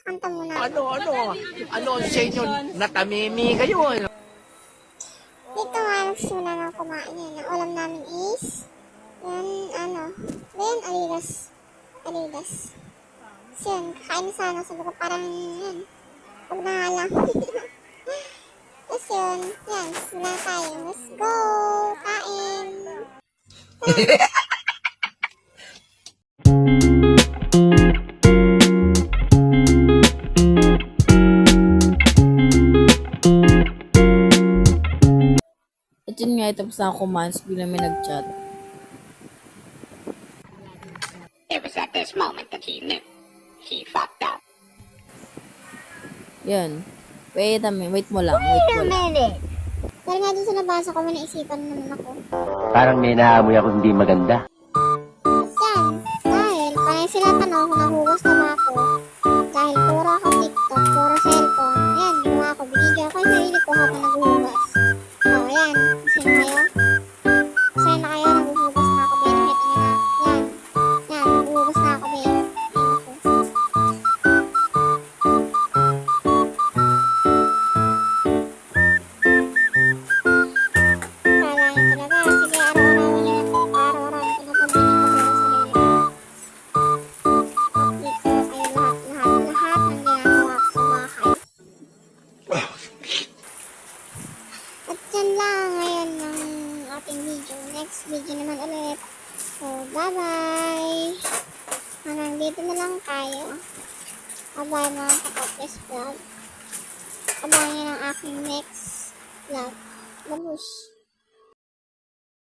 Kanta muna. Ano ang sa inyo? Natamimi kayo. Dito nga nagsimula ng kumain yan. Ang ulam namin is, yan, aligas. So yun, kakain sana. Sabi ko parang, yan, huwag na nga lang. Tapos yun, yan, simula tayo. Let's go! Kain! At yun nga, tapos na ako kumain, bigla may nag-chat. It was at this moment that he knew he fucked up. Yan. Wait mo lang. Dahil nga dun sa nabasa ko, may naisipan naman ako. Parang may naamoy ako hindi maganda. Yan, dahil panay sila tanong kung nahugas na ba ako. Dahil puro ako TikTok, puro cellphone. Ayan, ginawa ako, binigyan ako yung sarili ko habang naghuhugas. O, yan, masaya na kayo. Masaya na kayo, naghuhugas na ako, babe. Nakita nyo na. Yan, naghuhugas na ako, babe. Kala nyo talaga, sige, araw-araw nyo na ito. Araw-araw nyo pinapabili ko sa sarili ko. Update ko kayo lahat ng ginagawa ko sa bahay. At yan lang ngayon ng ating video. Next video naman ulit. So, bye-bye! Hanggang dito na lang tayo. Bye-bye mga kapatid vlog. Abangan nyo ng aking next vlog. Babush!